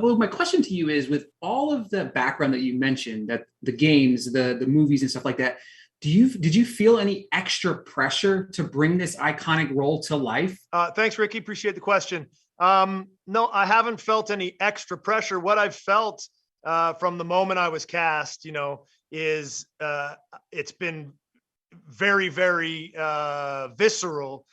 Well, my question to you is, with all of the background that you mentioned, that the games, the movies and stuff like that, did you feel any extra pressure to bring this iconic role to life? Thanks, Ricky. Appreciate the question. No, I haven't felt any extra pressure. What I've felt from the moment I was cast, is it's been very, very visceral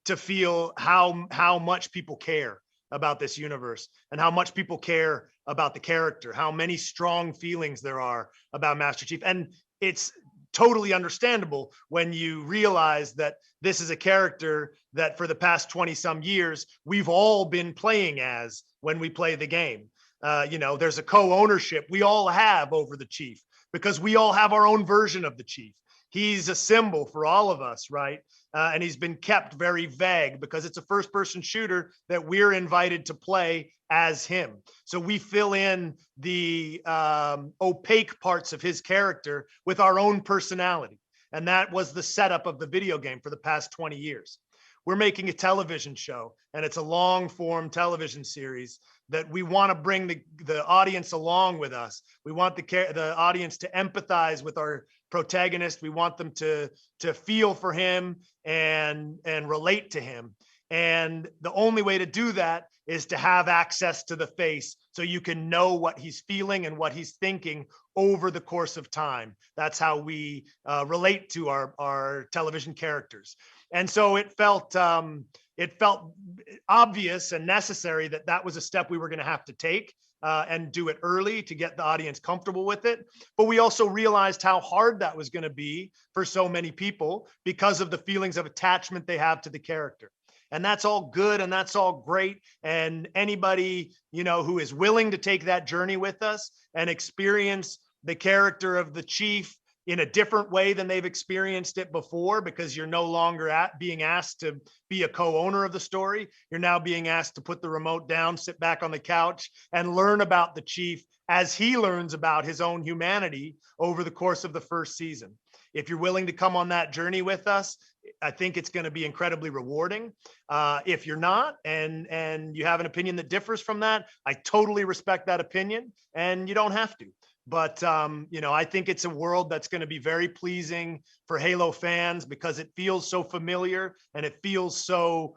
to feel how much people care about this universe and how much people care about the character, how many strong feelings there are about Master Chief. And it's totally understandable when you realize that this is a character that for the past 20 some years, we've all been playing as when we play the game. There's a co-ownership we all have over the Chief because we all have our own version of the Chief. He's a symbol for all of us, right? And he's been kept very vague because it's a first-person shooter that we're invited to play as him. So we fill in the opaque parts of his character with our own personality. And that was the setup of the video game for the past 20 years. We're making a television show, and it's a long-form television series that we want to bring the audience along with us. We want the audience to empathize with our protagonist. We want them to feel for him and relate to him. And the only way to do that is to have access to the face so you can know what he's feeling and what he's thinking over the course of time. That's how we relate to our television characters. And so it felt obvious and necessary that was a step we were going to have to take and do it early to get the audience comfortable with it. But we also realized how hard that was going to be for so many people because of the feelings of attachment they have to the character. And that's all good and that's all great. And anybody, who is willing to take that journey with us and experience the character of the Chief in a different way than they've experienced it before, because you're no longer being asked to be a co-owner of the story. You're now being asked to put the remote down, sit back on the couch, and learn about the Chief as he learns about his own humanity over the course of the first season. If you're willing to come on that journey with us, I think it's going to be incredibly rewarding. If you're not, and you have an opinion that differs from that, I totally respect that opinion, and you don't have to. But, I think it's a world that's going to be very pleasing for Halo fans because it feels so familiar and it feels so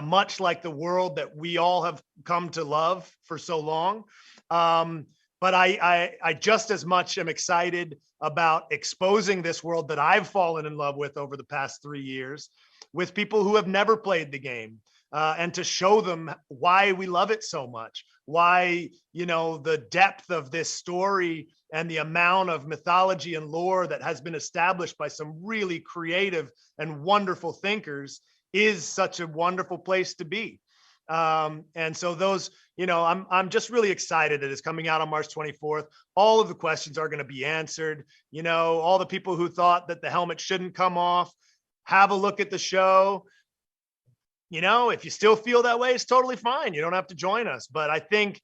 much like the world that we all have come to love for so long. But I just as much am excited about exposing this world that I've fallen in love with over the past 3 years with people who have never played the game. And to show them why we love it so much, why, the depth of this story and the amount of mythology and lore that has been established by some really creative and wonderful thinkers is such a wonderful place to be. And so those, I'm just really excited that it's coming out on March 24th. All of the questions are going to be answered. All the people who thought that the helmet shouldn't come off, have a look at the show. If you still feel that way, it's totally fine. You don't have to join us. But I think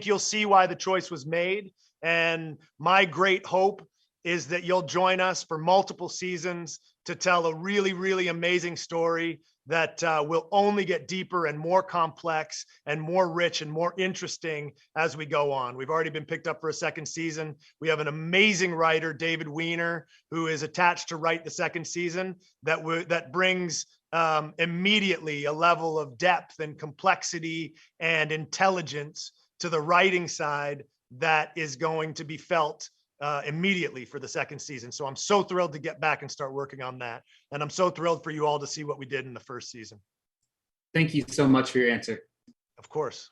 you'll see why the choice was made. And my great hope is that you'll join us for multiple seasons to tell a really, really amazing story that will only get deeper and more complex and more rich and more interesting as we go on. We've already been picked up for a second season. We have an amazing writer, David Weiner, who is attached to write the second season that brings immediately a level of depth and complexity and intelligence to the writing side that is going to be felt immediately for the second season. So I'm so thrilled to get back and start working on that. And I'm so thrilled for you all to see what we did in the first season. Thank you so much for your answer. Of course.